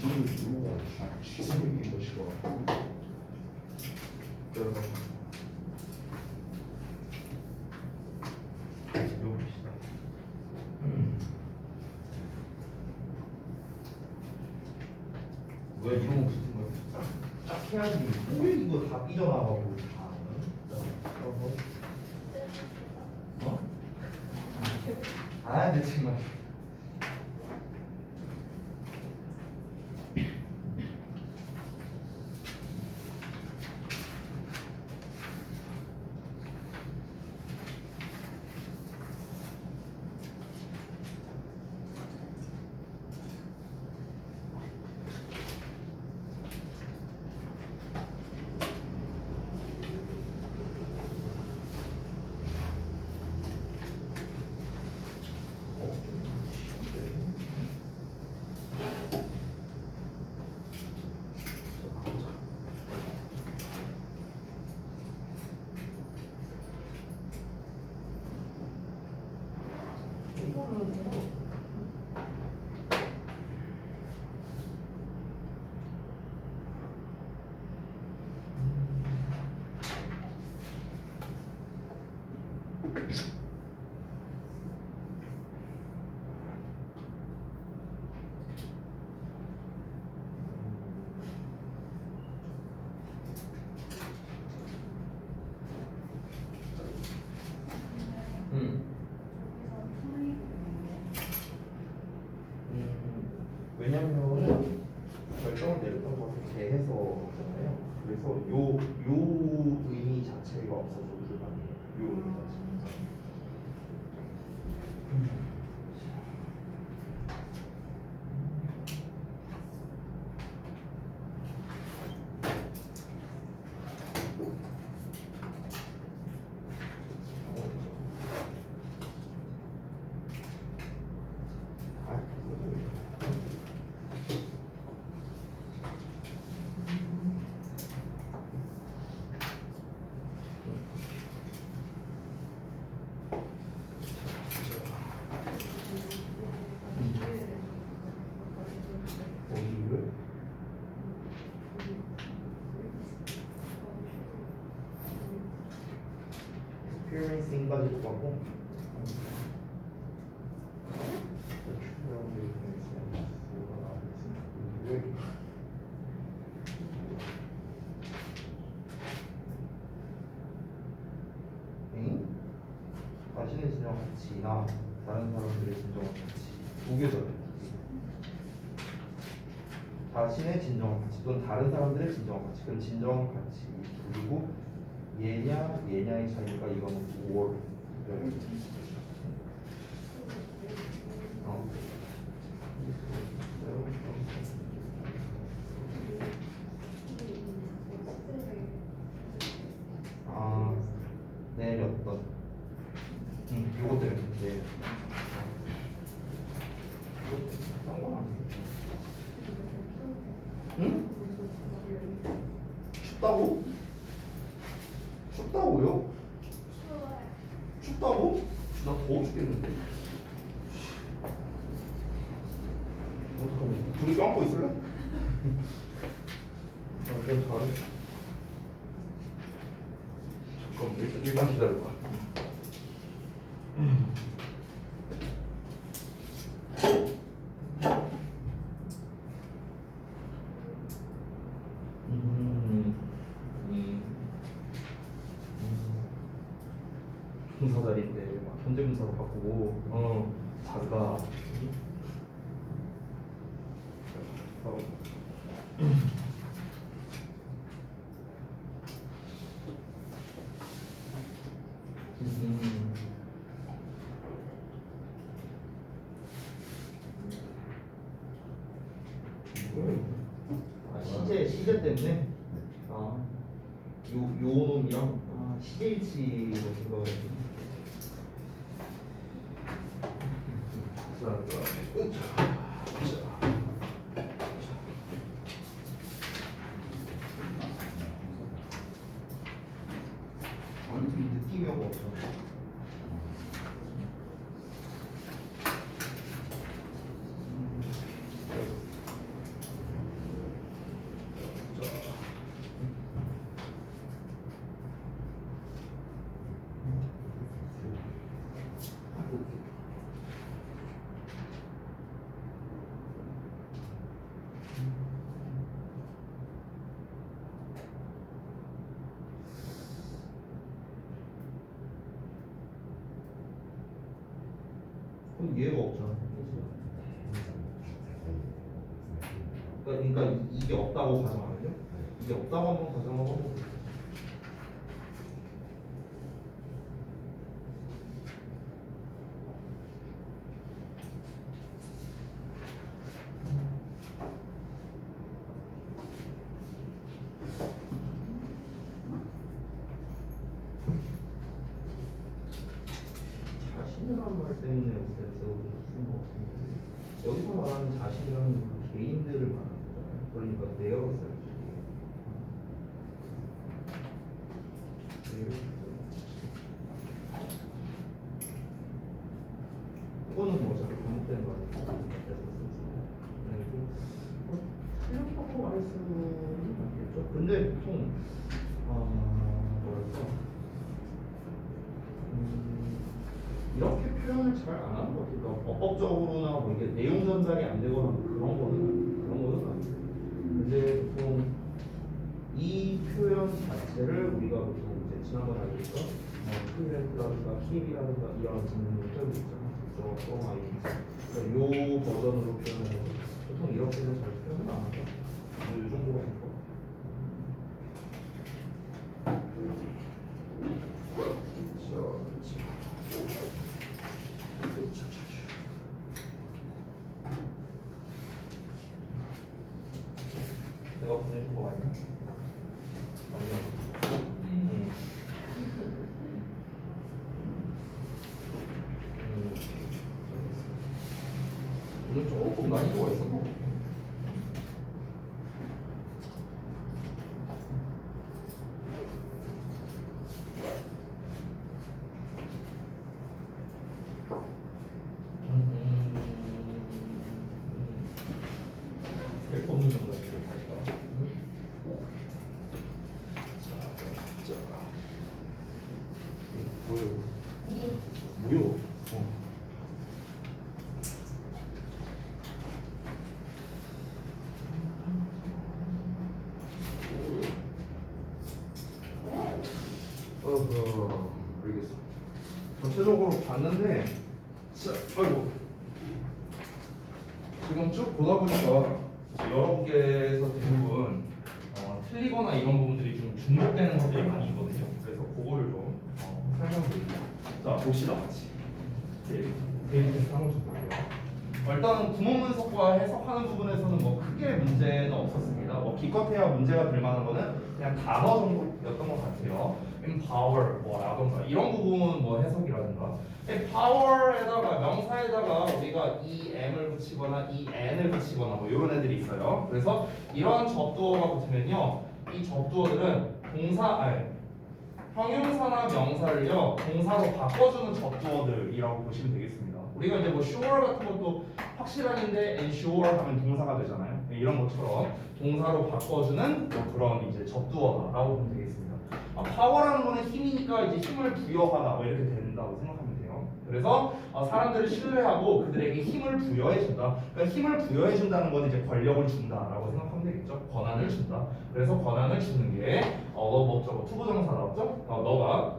지금은 이유가 지성이 것이고 여러분 이거 봅시다. 왜 이런 거 붙은 거야? 딱 해야지. 왜 이거 다 삐져나가고 다. 어? 아, 내 정말. 왜냐면 결정을 내렸던 것을 재해서잖아요. 그래서 요 의미 자체가 없어서 불가능해요. 요 의미 자체가. experiencing까지 똑같고 자신의 진정 가치나 다른 사람들의 진정 가치 두 개죠. 자신의 진정 가치 또는 다른 사람들의 진정 가치. 그럼 진정 가치 그리고 얘냐의 차이니까 이거는 5월. 내렸던. 요거 때문에. 네. 응? 춥다고? 춥다고요? 춥다고? 나 더워 죽겠는데. 어떡하냐? 둘이 껴안고 있을래? 그냥 잘해. 잠깐만, 일단 기다려봐. 분사 자리인데 막 현재 분사로 바꾸고 자가 시제 때문에 요 놈이랑 시제일치로 생각을 했는데 느낌이 없어. 이해가 없잖아. 그러니까 이게 없다고 가정하면요. 이게 없다고 한번 가정하고 자신이라는 말 때문에 여기서 쓰는 거 같은데 여기서 말하는 자신이라는 건 개인들을 말하는 거잖아요. 그러니까 내어로 써야지. 이거는 뭐 자꾸 잘못된 말이고 틀렸다고 말할 수는 없겠죠. 근데 보통 뭐랄까 이렇게 표현을 잘 안 하는 것 같아요. 그러니까 법적으로나 뭐 이게 내용 전달이 안 되거나 그런 거는 아니에요. 근데 보통 이 표현 자체를 우리가 보통 이제 지난번에 알겠죠? 프리랜스라든가 힙이라든가 이런 표현들 있잖아요. 그래서 그러니까 요 버전으로 표현을 해서 보통 이렇게는 잘 표현을 안 하죠. 이 정도가 있고. 내가 보내준 거 맞나? 오늘 조금 난이도가 있었나? 없는 정도 무효. 알겠어. 전체적으로 봤는데, 아이고. 지금 쭉 보다 보니까 여러분께서 대부분 틀리거나 이런 부분들이 좀 중복되는 것들이 많이 있거든요. 그래서 그거를 좀 설명드릴게요. 자, 봅시다 같이. 데이비 테스트 한번 좀 볼게요. 일단은 구문 분석과 해석하는 부분에서는 뭐 크게 문제는 없었습니다. 뭐 기껏해야 문제가 될 만한 거는 그냥 단어 정도였던 것 같아요. empower 뭐라던가 이런 부분 뭐 해석이라든가. power에다가 명사에다가 우리가 em을 붙이거나 n을 붙이거나 뭐 이런 애들이 있어요. 그래서 이러한 접두어가 붙으면요, 이 접두어들은 형용사나 명사를요 동사로 바꿔주는 접두어들이라고 보시면 되겠습니다. 우리가 이제 뭐 sure 같은 것도 확실한인데 ensure 하면 동사가 되잖아요. 이런 것처럼 동사로 바꿔주는 뭐 그런 이제 접두어다라고 보면 되겠습니다. 파워라는 거는 힘이니까 이제 힘을 부여하다 뭐 이렇게 된다고 생각하면 돼요. 그래서 사람들을 신뢰하고 그들에게 힘을 부여해준다. 그러니까 힘을 부여해준다는 건 이제 권력을 준다라고 생각하면 되겠죠. 권한을 준다. 그래서 권한을 주는 게 뭐 투부정사답죠. 너가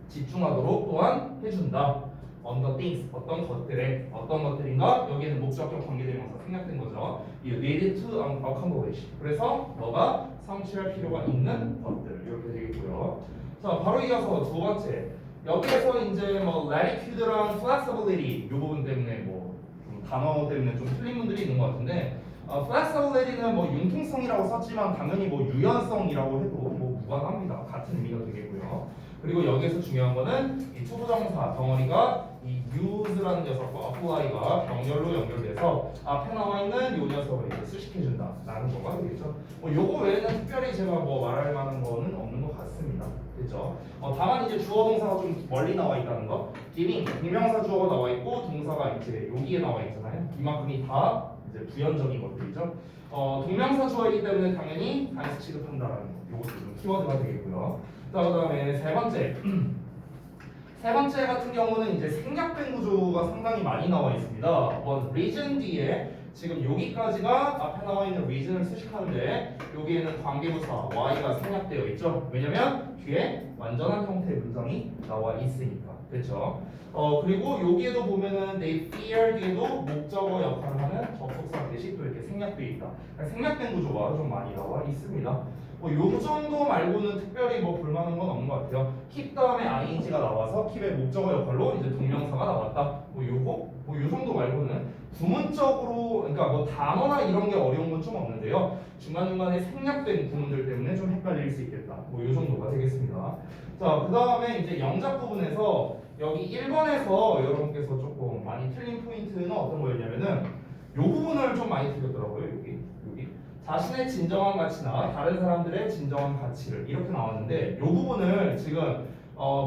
집중하도록 또한 해준다. on the things 어떤 것들인가 여기에는 목적격 관계대명사 생략된 거죠. You need to accomplish. 그래서 너가 성취할 필요가 있는 것들 이렇게 되겠고요. 자, 바로 이어서 두 번째. 여기에서 이제 뭐 latitude랑 flexibility 이 부분 때문에 뭐 좀 단어 때문에 좀 틀린 분들이 있는 것 같은데, flexibility는 뭐 융통성이라고 썼지만 당연히 뭐 유연성이라고 해도 뭐 무관합니다. 같은 의미가 되겠고요. 그리고 여기에서 중요한 거는 이 투부정사 덩어리가 이 use라는 녀석과 apply가 병렬로 연결돼서 앞에 나와 있는 이 녀석을 이제 수식해준다라는 거가 되겠죠. 요거 외에는 특별히 제가 뭐 말할 만한 거는 없는 것 같습니다. 그렇죠? 다만 이제 주어 동사가 좀 멀리 나와 있다는 거. giving 동명사 주어가 나와 있고 동사가 이제 여기에 나와 있잖아요. 이만큼이 다 이제 부연적인 것들이죠. 동명사 주어이기 때문에 당연히 단수 취급한다라는 거. 요것도 좀 키워드가 되겠고요. 자, 그다음에 세 번째. 세 번째 같은 경우는 이제 생략된 구조가 상당히 많이 나와 있습니다. region 뒤에 지금 여기까지가 앞에 나와 있는 reason을 수식하는데 여기에는 관계부사 y가 생략되어 있죠. 왜냐면 뒤에 완전한 형태의 문장이 나와 있으니까. 그렇죠? 그리고 여기에도 보면은 they fear 뒤에도 목적어 역할을 하는 접속사 대시 또 이렇게 생략되어 있다. 생략된 구조가 좀 많이 나와 있습니다. 요 정도 말고는 특별히 뭐 불만한 건 없는 것 같아요. keep 다음에 ing가 나와서 keep의 목적어 역할로 이제 동명사가 나왔다. 요 정도 말고는 구문적으로 그러니까 뭐 단어나 이런 게 어려운 건 좀 없는데요. 중간중간에 생략된 구문들 때문에 좀 헷갈릴 수 있겠다. 요 정도가 되겠습니다. 자, 그 다음에 이제 영작 부분에서 여기 1번에서 여러분께서 조금 많이 틀린 포인트는 어떤 거였냐면은 요 부분을 좀 많이 틀렸더라고요. 여기. 자신의 진정한 가치나 다른 사람들의 진정한 가치를 이렇게 나왔는데 이 부분을 지금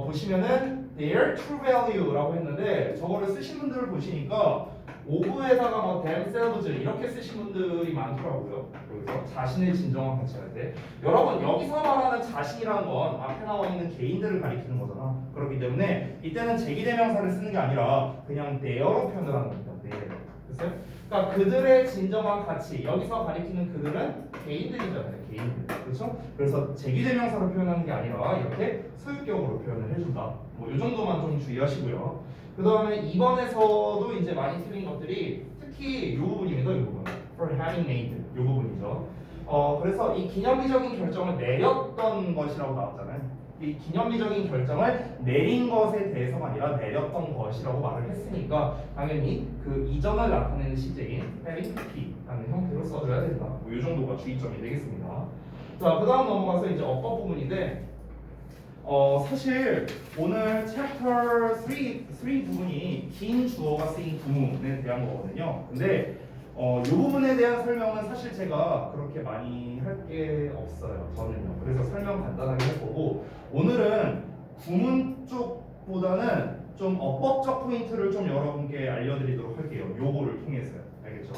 보시면은 their true value라고 했는데 저거를 쓰신 분들을 보시니까 of에다가 뭐 themselves 이렇게 쓰신 분들이 많더라고요. 여기서 자신의 진정한 가치 할 때 여러분 여기서 말하는 자신이라는 건 앞에 나와 있는 개인들을 가리키는 거잖아. 그렇기 때문에 이때는 제기대명사를 쓰는 게 아니라 그냥 their로 표현을 하는 겁니다. their. 됐어요? 그러니까 그들의 진정한 가치 여기서 가리키는 그들은 개인들이잖아요. 개인들. 그렇죠? 그래서 제기대명사로 표현하는 게 아니라 이렇게 소유격으로 표현을 해준다. 뭐 이 정도만 좀 주의하시고요. 그 다음에 2번에서도 이제 많이 틀린 것들이 특히 이 부분입니다. 이 부분. For having made 이 부분이죠. 그래서 이 기념비적인 결정을 내렸던 것이라고 나왔잖아요. 이 기념비적인 결정을 내린 것에 대해서가 아니라 내렸던 것이라고 말을 했으니까 당연히 그 이전을 나타내는 시제인 having 라는 형태로 써줘야 된다. 뭐 이 정도가 주의점이 되겠습니다. 자, 그 다음 넘어가서 이제 어법 부분인데 사실 오늘 챕터 3 부분이 긴 주어가 쓰인 구문에 대한 거거든요. 근데 이 부분에 대한 설명은 사실 제가 그렇게 많이 할 게 없어요. 저는요. 그래서 설명 간단하게 할 거고 오늘은 구문 쪽보다는 좀 어법적 포인트를 좀 여러분께 알려드리도록 할게요. 요거를 통해서요. 알겠죠?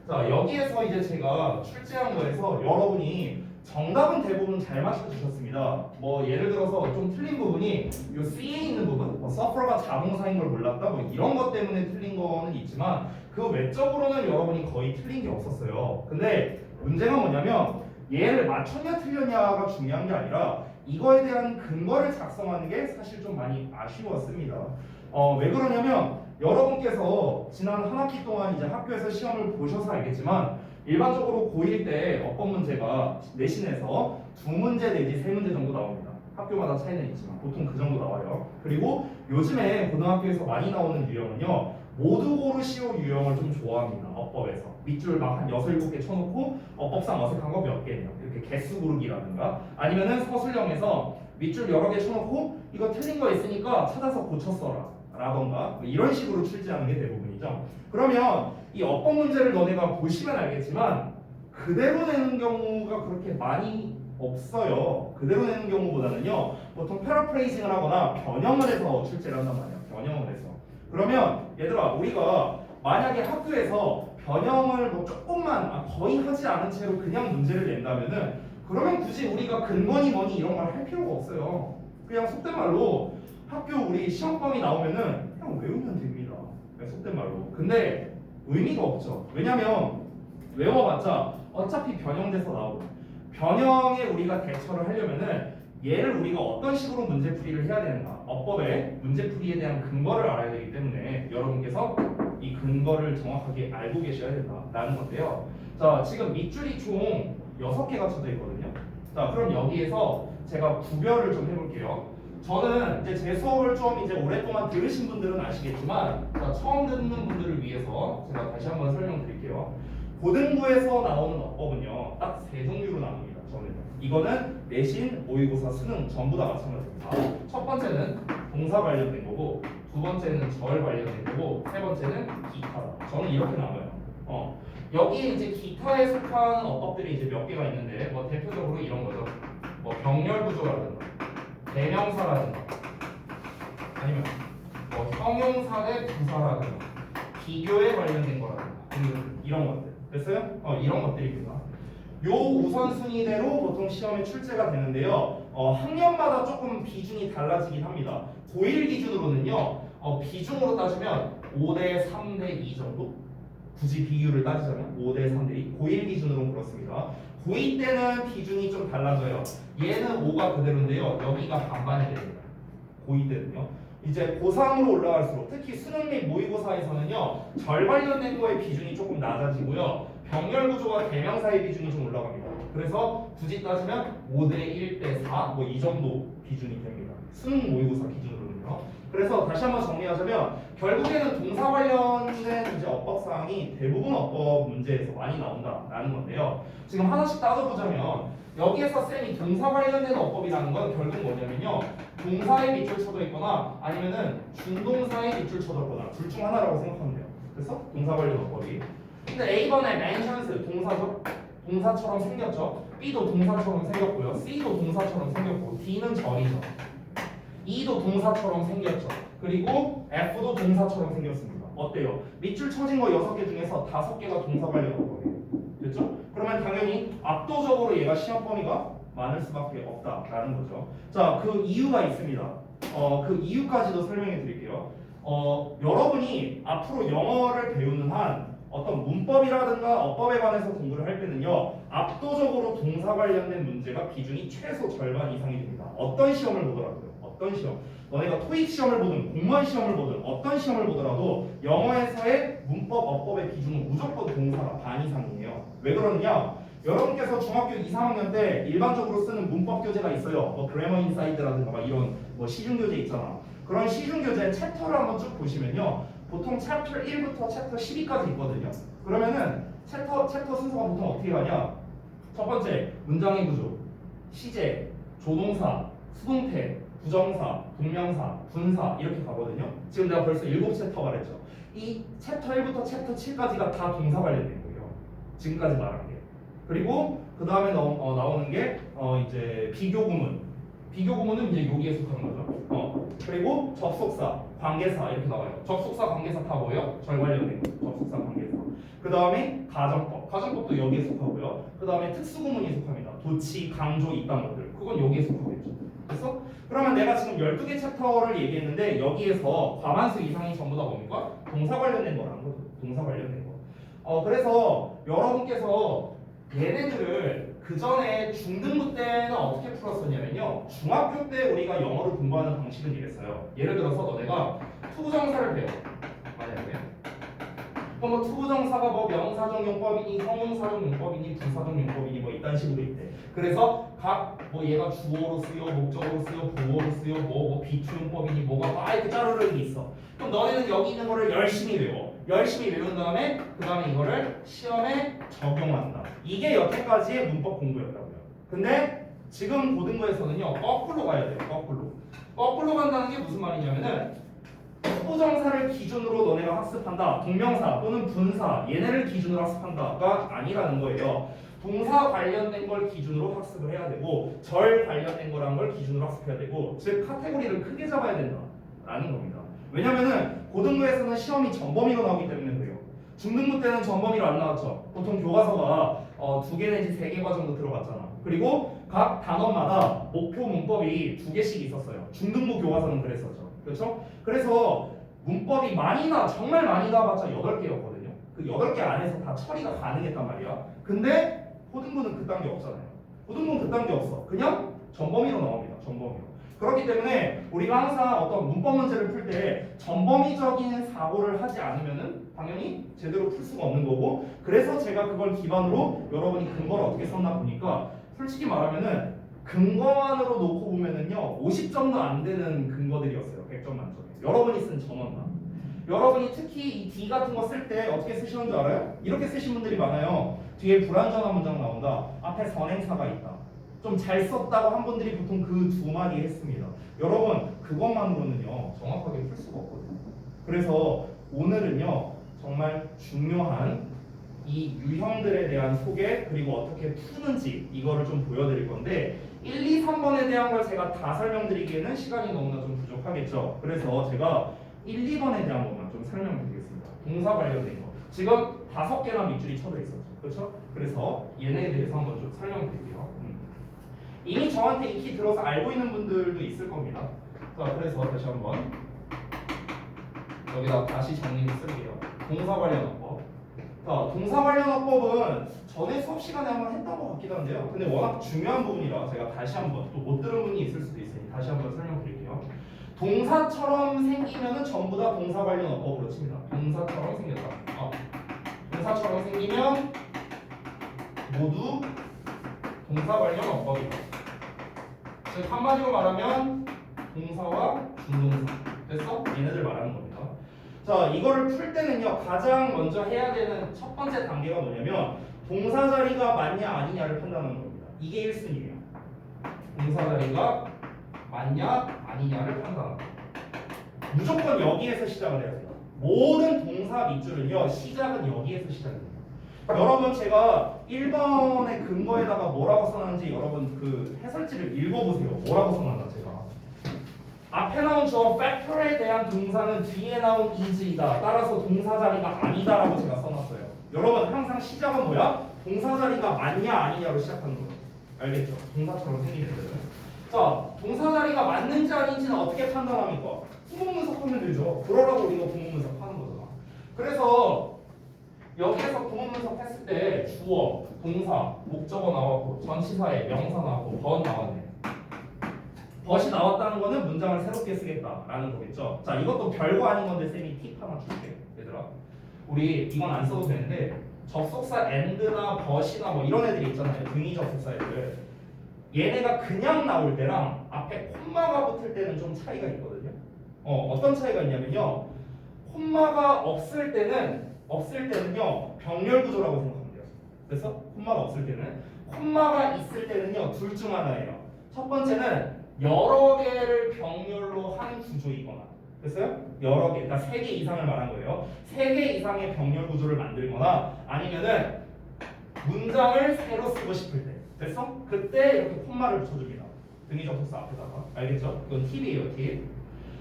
자, 여기에서 이제 제가 출제한 거에서 여러분이 정답은 대부분 잘 맞춰주셨습니다. 뭐 예를 들어서 좀 틀린 부분이 요 C에 있는 부분, 뭐 suffer가 자동사인 걸 몰랐다, 뭐 이런 것 때문에 틀린 거는 있지만 그 외적으로는 여러분이 거의 틀린 게 없었어요. 근데 문제가 뭐냐면 얘를 맞췄냐 틀렸냐가 중요한 게 아니라 이거에 대한 근거를 작성하는 게 사실 좀 많이 아쉬웠습니다. 왜 그러냐면 여러분께서 지난 한 학기 동안 이제 학교에서 시험을 보셔서 알겠지만 일반적으로 고1 때 어법 문제가 내신에서 2문제 내지 3문제 정도 나옵니다. 학교마다 차이는 있지만 보통 그 정도 나와요. 그리고 요즘에 고등학교에서 많이 나오는 유형은요. 모두 고르시오 유형을 좀 좋아합니다. 어법에서 밑줄 막 한 6, 7개 쳐놓고 어법상 어색한 거 몇 개냐 이렇게 개수 고르기라든가 아니면은 서술형에서 밑줄 여러 개 쳐놓고 이거 틀린 거 있으니까 찾아서 고쳐써라 라던가 이런 식으로 출제하는 게 대부분이죠. 그러면 이 어법 문제를 너네가 보시면 알겠지만 그대로 내는 경우가 그렇게 많이 없어요. 그대로 내는 경우보다는요 보통 패러프레이징을 하거나 변형을 해서 출제를 한단 말이야. 변형을 해서. 그러면 얘들아 우리가 만약에 학교에서 변형을 뭐 조금만 거의 하지 않은 채로 그냥 문제를 낸다면은 그러면 굳이 우리가 근거니 뭐니 이런 걸 할 필요가 없어요. 그냥 속된 말로 학교 우리 시험범위 나오면은 그냥 외우면 됩니다. 속된 말로. 근데 의미가 없죠. 왜냐면 외워봤자 어차피 변형돼서 나오고 변형에 우리가 대처를 하려면은 얘를 우리가 어떤 식으로 문제풀이를 해야 되는가 어법의 문제풀이에 대한 근거를 알아야 되기 때문에 여러분께서 이 근거를 정확하게 알고 계셔야 된다라는 건데요. 자, 지금 밑줄이 총 6개가 쳐져 있거든요. 자, 그럼 여기에서 제가 구별을 좀 해볼게요. 저는 이제 제 수업을 좀 이제 오랫동안 들으신 분들은 아시겠지만 자, 처음 듣는 분들을 위해서 제가 다시 한번 설명드릴게요. 고등부에서 나오는 어법은요 딱 3종류로 나눕니다. 저는 이거는 내신, 모의고사, 수능 전부 다 마찬가지입니다. 첫 번째는 동사 관련된 거고 두 번째는 절 관련된 거고 세 번째는 기타. 저는 이렇게 나눠요. 여기에 이제 기타에 속한 어법들이 이제 몇 개가 있는데 뭐 대표적으로 이런 거죠. 뭐 병렬 구조라든가 대명사라든가 아니면 뭐 형용사 대 부사라든가 비교에 관련된 거라든가 이런 것들. 됐어요? 이런 것들입니다. 요 우선순위대로 보통 시험에 출제가 되는데요. 학년마다 조금 비중이 달라지긴 합니다. 고1 기준으로는요. 비중으로 따지면 5대 3대 2 정도? 굳이 비율을 따지자면 5대 3대 2. 고1 기준으로 그렇습니다. 고2 때는 비중이 좀 달라져요. 얘는 5가 그대로인데요. 여기가 반반이 됩니다. 고2 때는요. 이제 고3으로 올라갈수록 특히 수능 및 모의고사에서는요. 절 관련된 거의 비중이 조금 낮아지고요. 병렬 구조와 대명사의 비중이 좀 올라갑니다. 그래서 굳이 따지면 5대 1대 4 뭐 이 정도 비중이 됩니다. 수능 모의고사 기준으로는요. 그래서 다시 한번 정리하자면 결국에는 동사 관련된 이제 어법 사항이 대부분 어법 문제에서 많이 나온다라는 건데요. 지금 하나씩 따져보자면 여기에서 쌤이 동사 관련된 어법이라는 건 결국 뭐냐면요. 동사에 밑줄 쳐져 있거나 아니면은 준동사에 밑줄 쳐져 있거나 둘 중 하나라고 생각하면 돼요. 그래서 동사 관련 어법이. 근데 A번에 mentions 동사죠. 동사처럼 생겼죠. B도 동사처럼 생겼고요. C도 동사처럼 생겼고 D는 절이죠. E도 동사처럼 생겼죠. 그리고 F도 동사처럼 생겼습니다. 어때요? 밑줄 쳐진 거 6개 중에서 5개가 동사 관련 어법이에요. 됐죠? 그러면 당연히 압도적으로 얘가 시험 범위가 많을 수밖에 없다라는 거죠. 자, 그 이유가 있습니다. 그 이유까지도 설명해 드릴게요. 여러분이 앞으로 영어를 배우는 한 어떤 문법이라든가 어법에 관해서 공부를 할 때는요. 압도적으로 동사 관련된 문제가 비중이 최소 절반 이상이 됩니다. 어떤 시험을 보더라도요. 어떤 시험. 너네가 토익 시험을 보든 공무원 시험을 보든 어떤 시험을 보더라도 영어에서의 문법, 어법의 비중은 무조건 동사가 반 이상이에요. 왜 그러느냐? 여러분께서 중학교 2, 3학년 때 일반적으로 쓰는 문법 교재가 있어요. 뭐 그래머 인사이드라든가 막 이런 뭐 시중 교재 있잖아. 그런 시중 교재 챕터를 한번 쭉 보시면요. 보통 챕터 1부터 챕터 12까지 있거든요. 그러면은 챕터 순서가 보통 어떻게 가냐? 첫 번째, 문장의 구조, 시제, 조동사, 수동태, 부정사, 동명사, 분사 이렇게 가거든요. 지금 내가 벌써 7챕터 말했죠. 이 챕터 1부터 챕터 7까지가 다 동사 관련된 거예요. 지금까지 말한 게. 그리고 그 다음에 나오는 게 이제 비교구문. 비교구문은 이제 여기에 속하는 거죠. 그리고 접속사, 관계사 이렇게 나와요. 접속사, 관계사 다 뭐예요? 절 관련된 거. 접속사, 관계사. 그 다음에 가정법. 가정법도 여기에 속하고요. 그 다음에 특수구문이 속합니다. 도치, 강조, 이딴 것들. 그건 여기에 속하겠죠. 됐어? 그러면 내가 지금 12개 챕터를 얘기했는데 여기에서 과반수 이상이 전부 다 뭡니까? 동사 관련된 거라는 거죠. 동사 관련된 거. 그래서 여러분께서 얘네들을 그 전에 중등부 때는 어떻게 풀었었냐면요. 중학교 때 우리가 영어를 공부하는 방식은 이랬어요. 예를 들어서 너네가 투부정사를 배워. 만약에. 그럼 뭐 투부정사가 뭐 명사적 용법이니 형용사적 용법이니 부사적 용법이니 뭐 이딴 식으로 있대. 그래서 각 뭐 얘가 주어로 쓰여 목적어로 쓰여 보어로 쓰여 뭐 비투용법이니 뭐가 막 이렇게 짜르르 있어. 그럼 너네는 여기 있는 거를 열심히 외워. 열심히 외운 다음에 그 다음에 이거를 시험에 적용한다. 이게 여태까지의 문법 공부였다고요. 근데 지금 고등부에서는요 거꾸로 가야 돼요. 거꾸로 간다는 게 무슨 말이냐면은 투부정사를 기준으로 너네가 학습한다. 동명사 또는 분사 얘네를 기준으로 학습한다가 아니라는 거예요. 동사 관련된 걸 기준으로 학습을 해야 되고 절 관련된 거란 걸 기준으로 학습해야 되고 즉 카테고리를 크게 잡아야 된다라는 겁니다. 왜냐면은 고등부에서는 시험이 전범위로 나오기 때문에 그래요. 중등부 때는 전범위로 안 나왔죠. 보통 교과서가 2개 내지 3개 과정도 들어갔잖아. 그리고 각 단원마다 목표 문법이 2개씩 있었어요. 중등부 교과서는 그랬었죠. 그렇죠? 그래서 문법이 정말 많이 나와봤자 8개였거든요. 그 8개 안에서 다 처리가 가능했단 말이야. 근데 고등부는 그딴 게 없잖아요. 고등부는 그딴 게 없어. 그냥 전범위로 나옵니다. 전범위로. 그렇기 때문에 우리가 항상 어떤 문법 문제를 풀 때 전범위적인 사고를 하지 않으면은 당연히 제대로 풀 수가 없는 거고 그래서 제가 그걸 기반으로 여러분이 근거를 어떻게 썼나 보니까 솔직히 말하면은 근거만으로 놓고 보면은요 50점도 안 되는 근거들이었어요. 100점 만점에. 여러분이 쓴 전원만. 여러분이 특히 이 D 같은 거 쓸 때 어떻게 쓰시는 줄 알아요? 이렇게 쓰신 분들이 많아요. 뒤에 불완전한 문장 나온다. 앞에 선행사가 있다. 좀 잘 썼다고 한 분들이 보통 그 2마디 했습니다. 여러분 그것만으로는요 정확하게 풀 수가 없거든요. 그래서 오늘은요 정말 중요한 이 유형들에 대한 소개 그리고 어떻게 푸는지 이거를 좀 보여드릴 건데 1, 2, 3번에 대한 걸 제가 다 설명드리기에는 시간이 너무나 좀 부족하겠죠. 그래서 제가 1, 2번에 대한 것만 좀 설명드리겠습니다. 동사 관련된 거. 지금 5개나 밑줄이 쳐져 있었죠. 그렇죠? 그래서 얘네에 대해서 한번 좀 설명드릴게요. 이미 저한테 익히 들어서 알고 있는 분들도 있을 겁니다. 자, 그래서 다시 한번 여기다 다시 정리를 쓸게요. 동사 관련 어법. 자, 동사 관련 어법은 전에 수업 시간에 한번 했던 것 같기도 한데요. 근데 워낙 중요한 부분이라 제가 다시 한번 또 못 들은 분이 있을 수도 있으니 다시 한번 설명드릴게요. 동사처럼 생기면은 전부 다 동사 관련 어법으로 칩니다. 동사처럼 생겼다. 동사처럼 생기면 모두 동사 관련 어법이다. 즉 한마디로 말하면 동사와 준동사. 됐어? 얘네들 말하는 겁니다. 자, 이거를 풀 때는요, 가장 먼저 해야 되는 첫 번째 단계가 뭐냐면 동사 자리가 맞냐 아니냐를 판단하는 겁니다. 이게 1순위예요. 동사 자리가 맞냐 아니냐를 판단합니다. 무조건 여기에서 시작을 해야 돼요. 모든 동사 밑줄은요, 시작은 여기에서 시작입니다. 여러분, 제가 1번의 근거에다가 뭐라고 써놨는지 여러분 그 해설지를 읽어보세요. 뭐라고 써놨나 제가. 앞에 나온 저 factor에 대한 동사는 뒤에 나온 is이다. 따라서 동사 자리가 아니다라고 제가 써놨어요. 여러분, 항상 시작은 뭐야? 동사 자리가 맞냐 아니냐로 시작하는 거예요. 알겠죠? 동사처럼 생기는 애들은. 자, 동사 자리가 맞는지 아닌지는 어떻게 판단합니까? 부분 분석하면 되죠. 그러라고 우리가 부분 분석하는 거잖아. 그래서 여기에서 부분 분석했을 때 주어, 동사, 목적어 나왔고 전치사에 명사 나왔고 번 나왔네. 벗이 나왔다는 거는 문장을 새롭게 쓰겠다라는 거겠죠. 자, 이것도 별거 아닌 건데 쌤이 팁 하나 줄게, 얘들아. 우리 이건 안 써도 되는데 접속사 and나 벗이나 뭐 이런 애들이 있잖아요. 등위 접속사 애들. 얘네가 그냥 나올 때랑 앞에 콤마가 붙을 때는 좀 차이가 있거든요. 어떤 차이가 있냐면요. 콤마가 없을 때는요 병렬 구조라고 생각하면 돼요. 그래서 콤마가 없을 때는, 콤마가 있을 때는요 둘 중 하나예요. 첫 번째는 여러 개를 병렬로 한 구조이거나, 됐어요? 여러 개, 그러니까 3개 이상을 말한 거예요. 3개 이상의 병렬 구조를 만들거나 아니면은 문장을 새로 쓰고 싶을 때, 됐어? 그때 이렇게 콤마를 붙여줍니다. 등위 접속사 앞에다가. 알겠죠? 이건 팁이에요, 팁.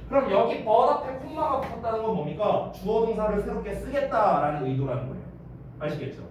그럼 여기 but 앞에 콤마가 붙었다는 건 뭡니까? 주어 동사를 새롭게 쓰겠다라는 의도라는 거예요. 아시겠죠?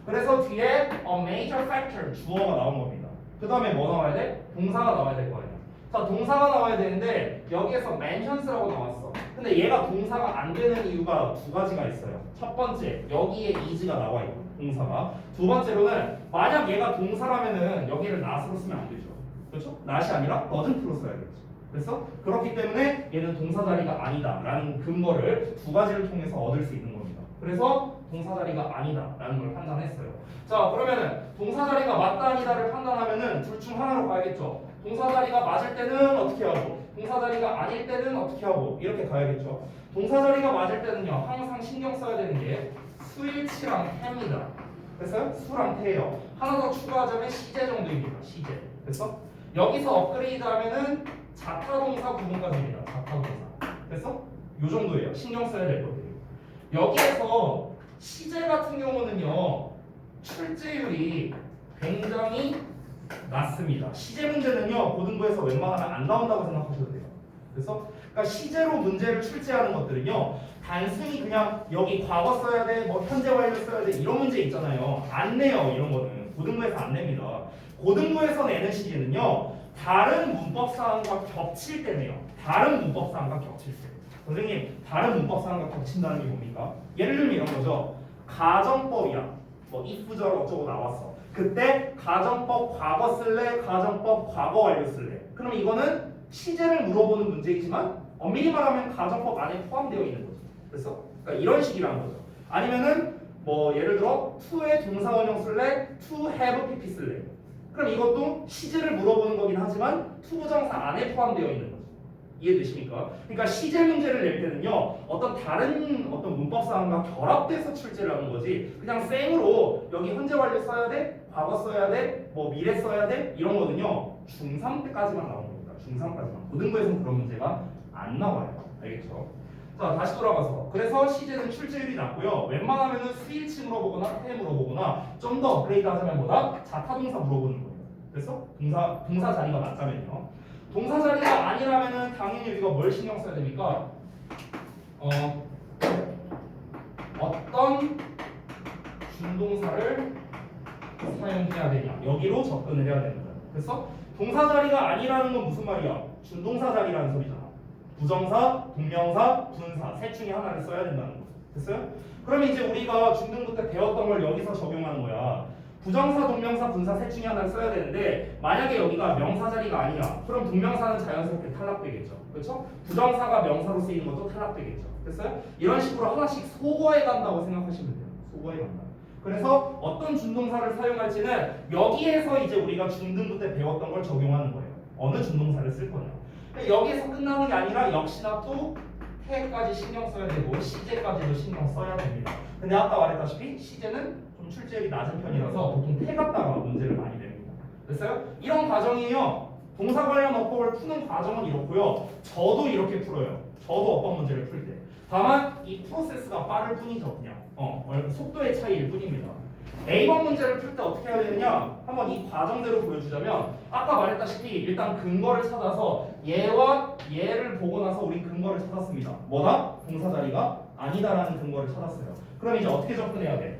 그래서 뒤에 a major factor 주어가 나온 겁니다. 그 다음에 뭐 나와야 돼? 동사가 나와야 될 거예요. 자, 동사가 나와야 되는데 여기에서 mentions라고 나왔어. 근데 얘가 동사가 안 되는 이유가 두 가지가 있어요. 첫 번째, 여기에 is가 나와 있고 동사가. 두 번째로는 만약 얘가 동사라면은 여기를 not으로 쓰면 안 되죠. 그렇죠? not이 아니라 doesn't로 써야겠죠. 그래서 그렇기 때문에 얘는 동사 자리가 아니다라는 근거를 두 가지를 통해서 얻을 수 있는 겁니다. 그래서 동사 자리가 아니다라는 걸 판단했어요. 자, 그러면은 동사 자리가 맞다 아니다를 판단하면은 둘 중 하나로 가야겠죠. 동사 자리가 맞을 때는 어떻게 하고, 동사 자리가 아닐 때는 어떻게 하고, 이렇게 가야겠죠. 동사 자리가 맞을 때는요 항상 신경 써야 되는 게 수일치랑 해입니다. 됐어요? 수랑 태예요. 하나 더 추가하자면 시제 정도입니다. 시제. 됐어? 여기서 업그레이드 하면은 자타동사 부분까지입니다. 자타동사. 됐어? 요 정도예요. 신경 써야 될 것들이. 여기에서 시제 같은 경우는요 출제율이 굉장히 낮습니다. 시제 문제는요 고등부에서 웬만하면 안 나온다고 생각하셔도 돼요. 그래서 그러니까 시제로 문제를 출제하는 것들은요 단순히 그냥 여기 과거 써야 돼, 뭐 현재 완료 써야 돼 이런 문제 있잖아요. 안 내요. 이런 거는 고등부에서 안 냅니다. 고등부에서 내는 시제는요 다른 문법 사항과 겹칠 때 내요. 다른 문법 사항과 겹칠 때. 선생님, 다른 문법 사항과 겹친다는 게 뭡니까? 예를 들면 이런 거죠. 가정법이야. 뭐 if절 어쩌고 나왔어. 그때 가정법 과거 쓸래? 가정법 과거 완료 쓸래? 그럼 이거는 시제를 물어보는 문제이지만 엄밀히 말하면 가정법 안에 포함되어 있는 거죠. 그래서 그러니까 이런 식이라는 거죠. 아니면은 뭐 예를 들어 to의 동사 원형 쓸래? to have pp 쓸래? 그럼 이것도 시제를 물어보는 거긴 하지만 to 부정사 안에 포함되어 있는 거죠. 이해되십니까? 그러니까 시제 문제를 낼 때는요 어떤 다른 어떤 문법 사항과 결합돼서 출제를 하는 거지 그냥 생으로 여기 현재 완료 써야 돼? 과거 써야 돼? 뭐 미래 써야 돼? 이런 거는요 중3 때까지만 나오는 겁니다. 중3까지만. 고등부에서는 그런 문제가 안 나와요. 알겠죠? 자, 다시 돌아가서 그래서 시제는 출제율이 낮고요. 웬만하면은 수일치 물어보거나 태 물어보거나 좀 더 업그레이드 하자면 뭐다? 자타동사 물어보는 거예요. 그래서 동사 자리가 맞다면요. 동사 자리가 아니라면은 당연히 우리가 뭘 신경 써야 됩니까? 어떤 준동사를 사용해야 되냐 여기로 접근을 해야 되는 거예요. 그래서 동사 자리가 아니라는 건 무슨 말이야? 준동사 자리라는 소리잖아. 부정사, 동명사, 분사 셋 중에 하나를 써야 된다는 거죠. 됐어요? 그러면 이제 우리가 중등부 때 배웠던 걸 여기서 적용하는 거야. 부정사, 동명사, 분사 셋 중에 하나를 써야 되는데 만약에 여기가 명사 자리가 아니야. 그럼 동명사는 자연스럽게 탈락되겠죠. 그렇죠? 부정사가 명사로 쓰이는 것도 탈락되겠죠. 됐어요? 이런 식으로 하나씩 소거해 간다고 생각하시면 돼요. 소거해 간다. 그래서 어떤 준동사를 사용할지는 여기에서 이제 우리가 중등부 때 배웠던 걸 적용하는 거예요. 어느 준동사를 쓸 거냐. 여기에서 끝나는 게 아니라 역시나 또 태까지 신경 써야 되고 시제까지도 신경 써야 됩니다. 근데 아까 말했다시피 시제는 좀 출제율이 낮은 편이라서 보통 태 갖다가 문제를 많이 냅니다. 됐어요? 이런 과정이요. 동사 관련 어법을 푸는 과정은 이렇고요. 저도 이렇게 풀어요. 저도 어법 문제를 풀 때. 다만 이 프로세스가 빠를 뿐이죠. 그냥 속도의 차이일 뿐입니다. A번 문제를 풀 때 어떻게 해야 되느냐? 한번 이 과정대로 보여주자면 아까 말했다시피 일단 근거를 찾아서 얘와 얘를 보고 나서 우리 근거를 찾았습니다. 뭐다? 동사 자리가 아니다라는 근거를 찾았어요. 그럼 이제 어떻게 접근해야 돼?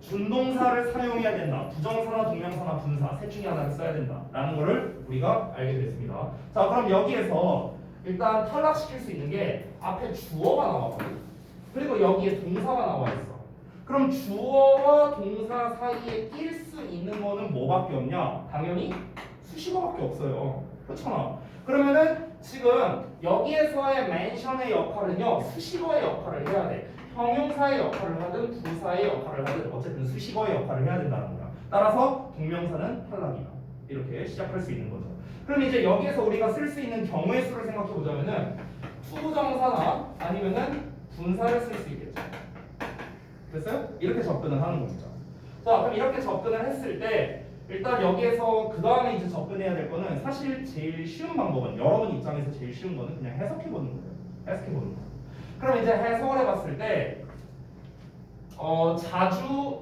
준동사를 사용해야 된다. 부정사나 동명사나 분사 셋 중에 하나를 써야 된다라는 거를 우리가 알게 됐습니다. 자, 그럼 여기에서 일단 탈락시킬 수 있는 게 앞에 주어가 나왔거든. 그리고 여기에 동사가 나와 있어. 그럼 주어와 동사 사이에 낄 수 있는 거는 뭐밖에 없냐? 당연히 수식어밖에 없어요. 그렇잖아. 그러면은 지금 여기에서의 mention의 역할은요, 수식어의 역할을 해야 돼. 형용사의 역할을 하든 부사의 역할을 하든 어쨌든 수식어의 역할을 해야 된다는 거야. 따라서 동명사는 탈락이다. 이렇게 시작할 수 있는 거죠. 그럼 이제 여기에서 우리가 쓸 수 있는 경우의 수를 생각해 보자면은 투부정사나 아니면은 분사를 쓸 수 있겠죠. 됐어요? 이렇게 접근을 하는 겁니다. 자, 그럼 이렇게 접근을 했을 때 일단 여기에서 그 다음에 이제 접근해야 될 거는 사실 제일 쉬운 방법은 여러분 입장에서 제일 쉬운 거는 그냥 해석해 보는 거예요. 해석해 보는 거. 그럼 이제 해석을 해봤을 때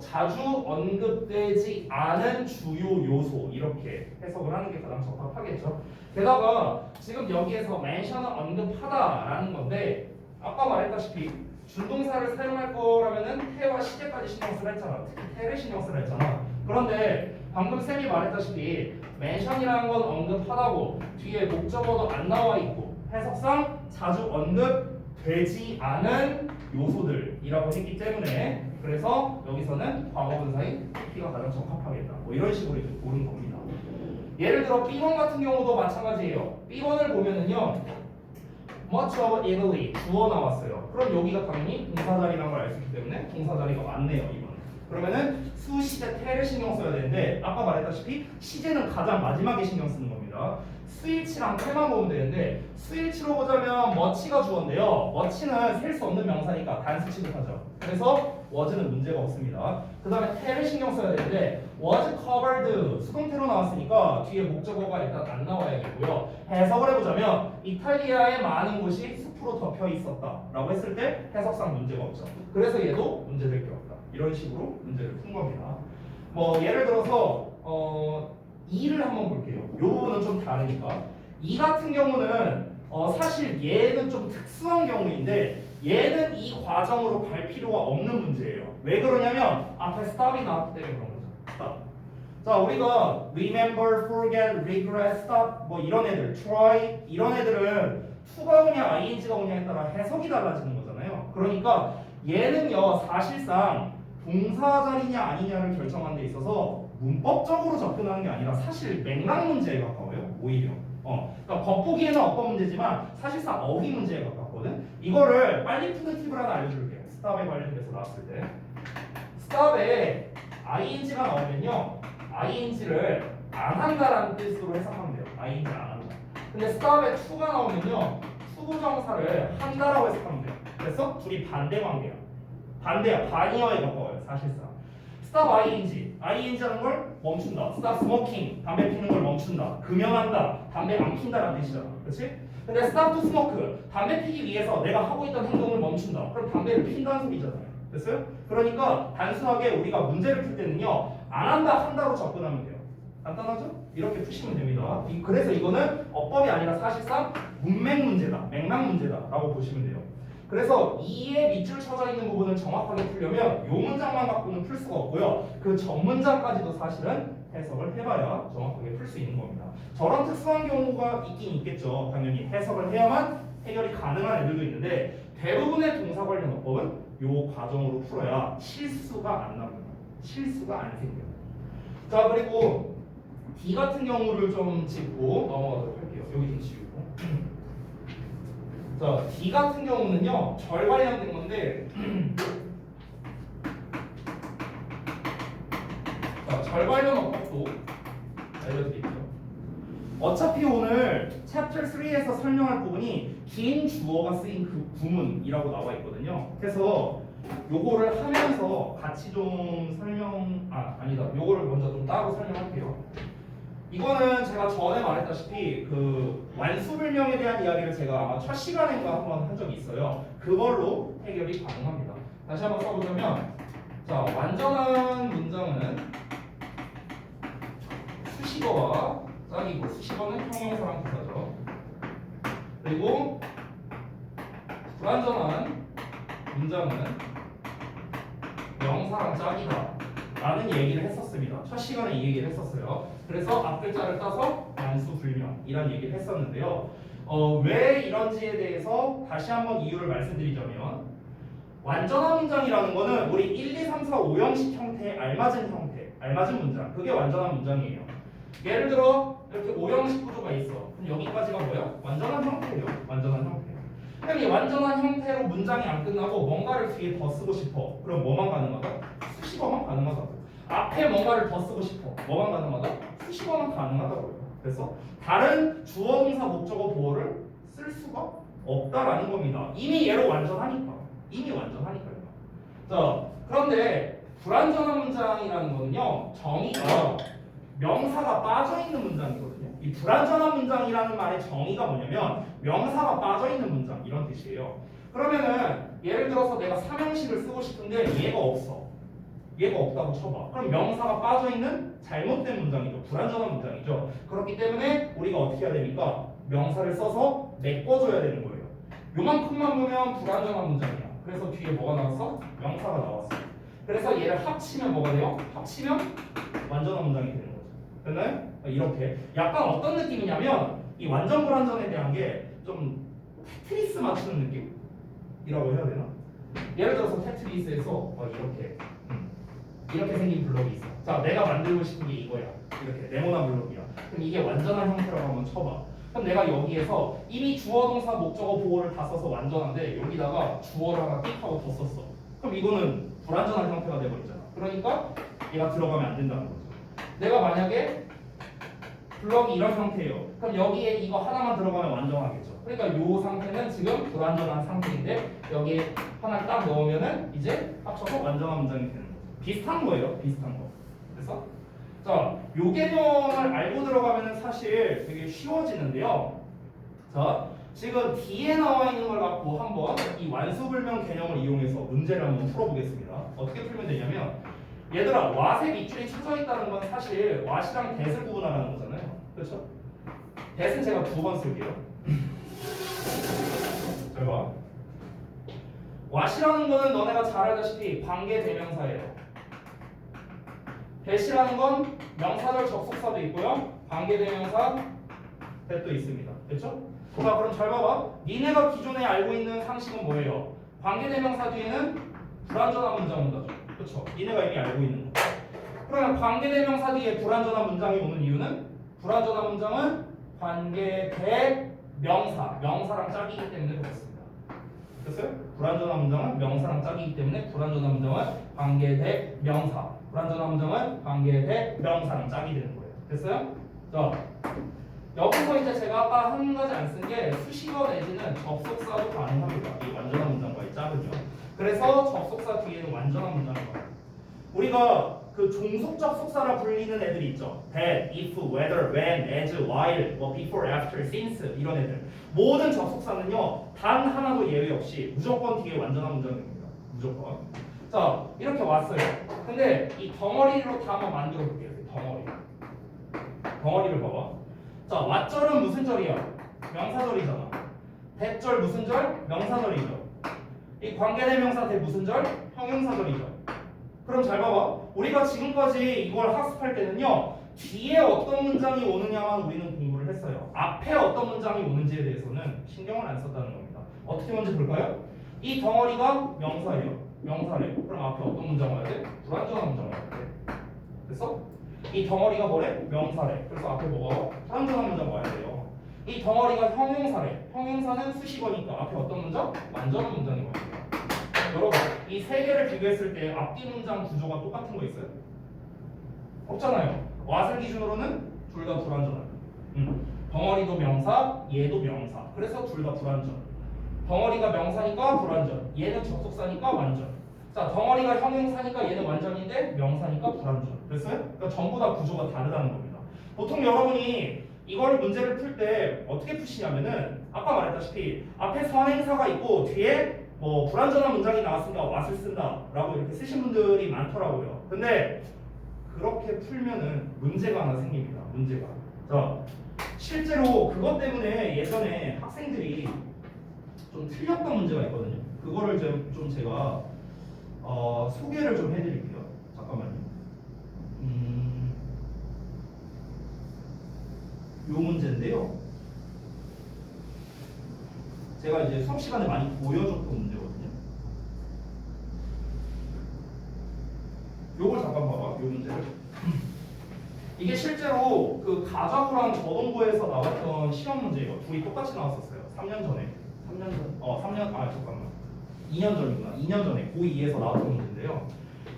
자주 언급되지 않은 주요 요소 이렇게 해석을 하는 게 가장 적합하겠죠. 게다가 지금 여기에서 mention을 언급하다라는 건데 아까 말했다시피 준동사를 사용할 거라면은 태와 시제까지 신경 쓰라 했잖아. 특히 태를 신경 쓰라 했잖아. 그런데 방금 쌤이 말했다시피 mention이라는 건 언급하다고 뒤에 목적어도 안 나와 있고 해석상 자주 언급되지 않은 요소들이라고 했기 때문에 그래서 여기서는 과거분사인 P가 가장 적합하겠다. 뭐 이런 식으로 이제 보는 겁니다. 예를 들어 B1 같은 경우도 마찬가지예요. B1을 보면은요. Much of Italy 주어 나왔어요. 그럼 여기가 당연히 동사 자리라는 걸 알 수 있기 때문에 동사 자리가 맞네요. 이번. 그러면은 수, 시제, 태를 신경 써야 되는데 아까 말했다시피 시제는 가장 마지막에 신경 쓰는 겁니다. 수일치랑 태만 보면 되는데 수일치로 보자면 much가 주어인데요. much는 셀 수 없는 명사니까 단수 취급하죠. 그래서 was는 문제가 없습니다. 그 다음에 태를 신경 써야 되는데 was covered 수동태로 나왔으니까 뒤에 목적어가 일단 안 나와야겠고요. 해석을 해보자면 이탈리아의 많은 곳이 숲으로 덮여 있었다 라고 했을 때 해석상 문제가 없죠. 그래서 얘도 문제될 게 없다. 이런 식으로 문제를 푼 겁니다. 뭐 예를 들어서 이를 한번 볼게요. 이 부분은 좀 다르니까 이 같은 경우는 사실 얘는 좀 특수한 경우인데 얘는 이 과정으로 갈 필요가 없는 문제예요. 왜 그러냐면 앞에 stop이 나왔기 때문에 그런 거죠. stop. 자, 우리가 remember, forget, regret, stop 뭐 이런 애들, try 이런 애들은 to가 오냐 ing가 오냐에 따라 해석이 달라지는 거잖아요. 그러니까 얘는요 사실상 동사 자리냐 아니냐를 결정하는 데 있어서 문법적으로 접근하는 게 아니라 사실 맥락 문제에 가까워요. 오히려. 그러니까 겉보기에는 어법 문제지만 사실상 어휘 문제에 가깝거든. 이거를 빨리 푸는 팁을 하나 알려줄게요. 스탑에 관련돼서 나왔을 때 스탑에 ing가 나오면요 ing를 안 한다라는 뜻으로 해석하면 돼요. ing 안 한다. 근데 스탑에 to가 나오면요 투부정사를 한다라고 해석하면 돼요. 그래서 둘이 반대 관계야. 반대야. 반이어에 가까워요. 사실상. stop ing. ing하는 걸 멈춘다. stop smoking. 담배 피는 걸 멈춘다. 금연한다. 담배 안 핀다라는 뜻이잖아. 그렇지? 근데 stop to smoke. 담배 피기 위해서 내가 하고 있던 행동을 멈춘다. 그럼 담배를 핀다는 소리잖아요. 됐어요? 그러니까 단순하게 우리가 문제를 풀 때는요. 안 한다, 한다로 접근하면 돼요. 간단하죠? 이렇게 푸시면 됩니다. 그래서 이거는 어법이 아니라 사실상 문맥 문제다. 맥락 문제다라고 보시면 돼요. 그래서 이에 밑줄 쳐져 있는 부분을 정확하게 풀려면 이 문장만 갖고는 풀 수가 없고요. 그 전 문장까지도 사실은 해석을 해봐야 정확하게 풀 수 있는 겁니다. 저런 특수한 경우가 있긴 있겠죠. 당연히 해석을 해야만 해결이 가능한 애들도 있는데 대부분의 동사 관련 어법은 요 과정으로 풀어야 실수가 안 납니다. 실수가 안 생겨요. 자, 그리고 D 같은 경우를 좀 짚고 넘어가도록 할게요. 여기 좀 지우고. 자, D 같은 경우는요, 절 관련된 건데, 자, 절 관련 어법도 알려드릴게요. 어차피 오늘 챕터 3에서 설명할 부분이 긴 주어가 쓰인 그 구문이라고 나와 있거든요. 그래서 요거를 하면서 같이 좀 아니다. 요거를 먼저 좀 따로 설명할게요. 이거는 제가 전에 말했다시피 그 완수불명에 대한 이야기를 제가 아마 첫 시간인가 한번 한 적이 있어요. 그걸로 해결이 가능합니다. 다시 한번 써보자면, 자, 완전한 문장은 수식어와 짝이고, 수식어는 형용사랑 부사죠. 그리고 불완전한 문장은 명사랑 짝이다 라는 얘기를 했었습니다. 첫 시간에 이 얘기를 했었어요. 그래서 앞글자를 따서 완수불명이라는 얘기를 했었는데요. 왜 이런지에 대해서 다시 한번 이유를 말씀드리자면, 완전한 문장이라는 거는 우리 1, 2, 3, 4, 5형식 형태에 알맞은 형태, 알맞은 문장, 그게 완전한 문장이에요. 예를 들어 이렇게 5형식 구조가 있어. 그럼 여기까지가 뭐야? 완전한 형태예요. 완전한 형태. 그럼 이 완전한 형태로 문장이 안 끝나고 뭔가를 뒤에 더 쓰고 싶어. 그럼 뭐만 가능하다? 수식어만 가능하다. 앞에 뭔가를 더 쓰고 싶어. 뭐만 가능하다? 수식어만 가능하다고요. 그래서 다른 주어 동사 목적어 보어를 쓸 수가 없다라는 겁니다. 이미 얘로 완전하니까. 이미 완전하니까요. 자, 그런데 불완전한 문장이라는 거는요, 정의가 명사가 빠져있는 문장이거든요. 이 불완전한 문장이라는 말의 정의가 뭐냐면 명사가 빠져있는 문장 이런 뜻이에요. 그러면은 예를 들어서 내가 삼형식을 쓰고 싶은데 얘가 없어. 얘가 없다고 쳐봐. 그럼 명사가 빠져있는 잘못된 문장이죠. 불완전한 문장이죠. 그렇기 때문에 우리가 어떻게 해야 됩니까? 명사를 써서 메꿔줘야 되는 거예요. 요만큼만 보면 불완전한 문장이야. 그래서 뒤에 뭐가 나왔어? 명사가 나왔어. 그래서 얘를 합치면 뭐가 돼요? 합치면 완전한 문장이 되는 거죠. 됐나요? 이렇게 약간 어떤 느낌이냐면 이 완전 불완전에 대한 게 좀 테트리스 맞추는 느낌이라고 해야 되나? 예를 들어서 테트리스에서 이렇게 생긴 블록이 있어. 자, 내가 만들고 싶은 게 이거야. 이렇게 네모난 블록이야. 그럼 이게 완전한 형태라고 한번 쳐봐. 그럼 내가 여기에서 이미 주어 동사 목적어 보어를 다 써서 완전한데 여기다가 주어를 하나 띡 하고 더 썼어. 그럼 이거는 불완전한 형태가 돼버리잖아. 그러니까 얘가 들어가면 안 된다는 거죠. 내가 만약에 블럭이 이런 형태예요. 그럼 여기에 이거 하나만 들어가면 완전하겠죠. 그러니까 이 상태는 지금 불완전한 상태인데 여기에 하나 딱 넣으면은 이제 합쳐서 완전한 문장이 되는 거죠. 비슷한 거예요. 비슷한 거. 그래서 자, 요 개념을 알고 들어가면은 사실 되게 쉬워지는데요. 자, 지금 D에 나와 있는 걸 갖고 한번 이 완수불명 개념을 이용해서 문제를 한번 풀어보겠습니다. 어떻게 풀면 되냐면, 얘들아, 왓에 밑줄이 쳐져 있다는 건 사실 왓이랑 that을 구분하라는 거잖아요. 그렇죠? that은 제가 2번 쓸게요. 잘 봐. 왓이라는 거는 너네가 잘 알다시피 관계 대명사예요. that이라는 건 명사절 접속사도 있고요. 관계 대명사 that도 있습니다. 그렇죠? 자, 그럼 잘 봐봐. 니네가 기존에 알고 있는 상식은 뭐예요? 관계 대명사 뒤에는 불완전한 문장 온다죠. 그렇죠? 니네가 이미 알고 있는 거. 그러면 관계 대명사 뒤에 불완전한 문장이 오는 이유는 불완전한 문장은 관계 대명사, 명사랑 짝이기 때문에 그렇습니다. 됐어요? 불완전한 문장은 명사랑 짝이기 때문에 불완전한 문장은 관계 대명사, 불완전한 문장은 관계 대명사랑 짝이 되는 거예요. 됐어요? 자, 여기서 이제 제가 아까 한 가지 안 쓴 게 수식어 내지는 접속사도 가능합니다. 이 완전한 문장과의 짝은요. 그래서 접속사 뒤에는 완전한 문장이 와요. 우리가 그 종속 접속사라 불리는 애들이 있죠. that, if, whether, when, as, while, 뭐 before, after, since 이런 애들. 모든 접속사는요 단 하나도 예외 없이 무조건 뒤에 완전한 문장입니다. 무조건. 자, 이렇게 왔어요. 근데 이 덩어리로 다 한번 만들어 볼게요. 덩어리를 봐봐. 자, 왓절은 무슨 절이야? 명사절이잖아. that절 무슨 절? 명사절이죠. 이 관계대명사 대 무슨 절? 형용사절이죠. 그럼 잘 봐봐. 우리가 지금까지 이걸 학습할 때는요 뒤에 어떤 문장이 오느냐만 우리는 공부를 했어요. 앞에 어떤 문장이 오는지에 대해서는 신경을 안 썼다는 겁니다. 어떻게 먼저 볼까요? 이 덩어리가 명사예요. 명사래. 그럼 앞에 어떤 문장 와야 돼? 불완전한 문장 와야 돼. 됐어? 이 덩어리가 뭐래? 명사래. 그래서 앞에 뭐가? 불완전한 문장 와야 돼요. 이 덩어리가 형용사래. 형용사는 수식어니까 앞에 어떤 문장? 완전한 문장이 와야 돼요. 여러분, 이 세 개를 비교했을 때 앞뒤 문장 구조가 똑같은 거 있어요? 없잖아요. what을 기준으로는 둘 다 불완전한. 덩어리도 명사, 얘도 명사. 그래서 둘 다 불완전. 덩어리가 명사니까 불완전. 얘는 접속사니까 완전. 자, 덩어리가 형용사니까 얘는 완전인데 명사니까 불완전. 됐어요? 그러니까 전부 다 구조가 다르다는 겁니다. 보통 여러분이 이거를 문제를 풀 때 어떻게 푸시냐면은 아까 말했다시피 앞에 선행사가 있고 뒤에 뭐 불완전한 문장이 나왔으니까 what을 쓴다라고 이렇게 쓰신 분들이 많더라고요. 근데 그렇게 풀면은 문제가 하나 생깁니다. 문제가. 자, 실제로 그것 때문에 예전에 학생들이 좀 틀렸던 문제가 있거든요. 그거를 좀 제가 소개를 좀 해드릴게요. 잠깐만요. 요 문제인데요. 제가 이제 수업 시간에 많이 보여줬던 문제거든요. 요걸 잠깐 봐봐. 요 문제를. 이게 실제로 그 가자구랑 저동부에서 나왔던 시험 문제예요. 둘이 똑같이 나왔었어요. 3년 전에. 3년 전. 3년. 아 잠깐만. 2년 전이구나. 2년 전에 고2에서 나왔던 문제인데요.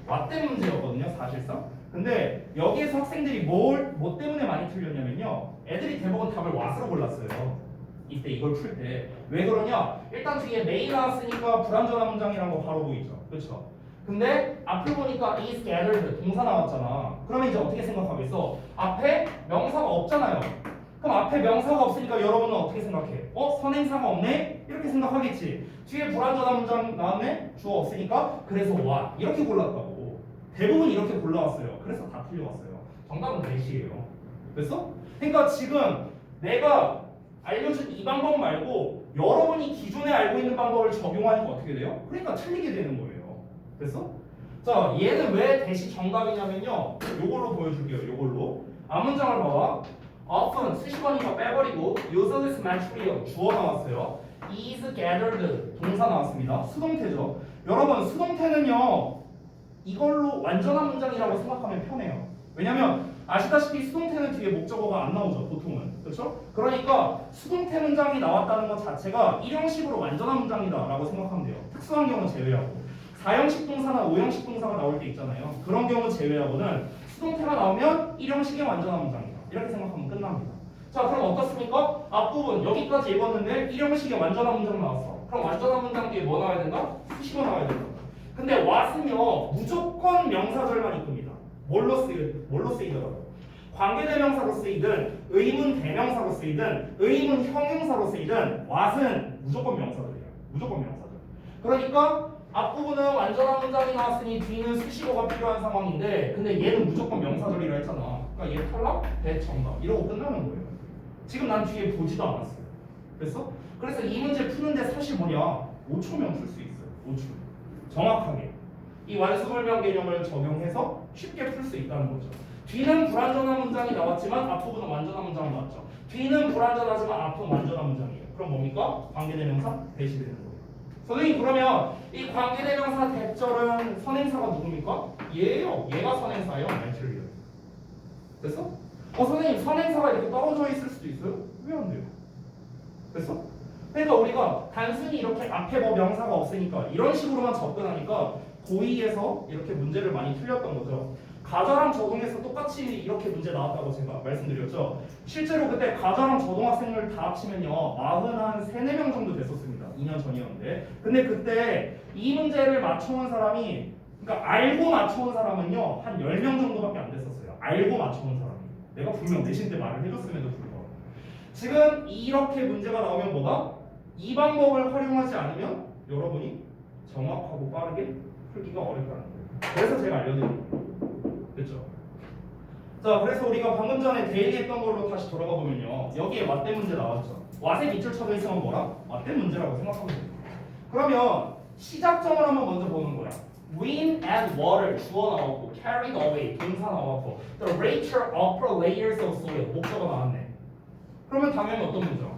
왓대 문제였거든요. 사실상. 근데 여기에서 학생들이 뭐 때문에 많이 틀렸냐면요. 애들이 대부분 답을 what으로 골랐어요. 이때 이걸 풀 때. 왜 그러냐? 일단 뒤에 may 나왔으니까 불완전한 문장이라는 거 바로 보이죠. 그렇죠? 근데 앞을 보니까 is gathered 동사 나왔잖아. 그러면 이제 어떻게 생각하겠어? 앞에 명사가 없잖아요. 그럼 앞에 명사가 없으니까 여러분은 어떻게 생각해? 선행사가 없네? 이렇게 생각하겠지. 뒤에 불완전한 문장 나왔네? 주어 없으니까 그래서 what 이렇게 골랐다고. 대부분 이렇게 골라왔어요. 그래서 다 틀려왔어요. 정답은 대시예요. 됐어? 그러니까 지금 내가 알려준 이 방법 말고 여러분이 기존에 알고 있는 방법을 적용하니까 어떻게 돼요? 그러니까 틀리게 되는 거예요. 됐어? 자, 얘는 왜 대시 정답이냐면요. 요걸로 보여줄게요. 요걸로. 앞문장을 봐봐. often 수식어니까 빼버리고 useless material 주어 나왔어요. is gathered 동사 나왔습니다. 수동태죠. 여러분 수동태는요. 이걸로 완전한 문장이라고 생각하면 편해요. 왜냐면 아시다시피 수동태는 뒤에 목적어가 안 나오죠. 보통은. 그렇죠? 그러니까 수동태 문장이 나왔다는 것 자체가 1형식으로 완전한 문장이다라고 생각하면 돼요. 특수한 경우 제외하고. 4형식 동사나 5형식 동사가 나올 때 있잖아요. 그런 경우 제외하고는 수동태가 나오면 1형식의 완전한 문장이다. 이렇게 생각하면 끝납니다. 자, 그럼 어떻습니까? 앞부분 여기까지 읽었는데 1형식의 완전한 문장 나왔어. 그럼 완전한 문장 뒤에 뭐 나와야 된다? 수식어 나와야 된다. 근데 what은요 무조건 명사절만 이끕니다. 뭘로 쓰이더라도 관계대명사로 쓰이든 의문 대명사로 쓰이든 의문 형용사로 쓰이든 what은 무조건 명사절이에요. 무조건 명사절. 그러니까 앞부분은 완전한 문장이 나왔으니 뒤는 수식어가 필요한 상황인데 근데 얘는 무조건 명사절이라 했잖아. 그러니까 얘 탈락? 대정답 이러고 끝나는 거예요. 지금 난 뒤에 보지도 않았어요. 됐어? 그래서 이 문제 푸는데 사실 뭐냐 5초면 풀 수 있어요. 5초 정확하게 이 완수불명 개념을 적용해서 쉽게 풀 수 있다는 거죠. 뒤는 불완전한 문장이 나왔지만 앞부분은 완전한 문장이 나왔죠. 뒤는 불완전하지만 앞은 완전한 문장이에요. 그럼 뭡니까? 관계대명사 대시되는 거예요. 선생님 그러면 이 관계대명사 대절은 선행사가 누굽니까? 얘예요. 얘가 선행사예요. 말틀리요. 됐어? 선생님 선행사가 이렇게 떨어져 있을 수도 있어요? 왜 안 돼요? 됐어? 그러니까 우리가 단순히 이렇게 앞에 뭐 명사가 없으니까 이런 식으로만 접근하니까 고2에서 이렇게 문제를 많이 틀렸던 거죠. 가자랑 저동에서 똑같이 이렇게 문제 나왔다고 제가 말씀드렸죠. 실제로 그때 가자랑 저동학생을 다 합치면요 43, 4명 정도 됐었습니다. 2년 전이었는데 근데 그때 이 문제를 맞춰온 사람이 그러니까 알고 맞춰온 사람은요 한 10명 정도밖에 안 됐었어요. 알고 맞춰온 사람이 내가 분명 내신 때 말을 해줬음에도 불구하고 지금 이렇게 문제가 나오면 뭐다? 이 방법을 활용하지 않으면 여러분이 정확하고 빠르게 풀기가 어렵다는 거예요. 그래서 제가 알려드린 거예요. 됐죠? 자, 그래서 우리가 방금 전에 대리했던 걸로 다시 돌아가 보면요. 여기에 왓대 문제 나왔죠. 왓에 밑줄 쳐져 있으면 뭐라? 왓대 문제라고 생각하면 돼요. 그러면 시작점을 한번 먼저 보는 거야. Wind and water 주어 나왔고 carried away 동사 나왔고 The richer upper layers of soil 목적어 나왔네. 그러면 당연히 어떤 문제야?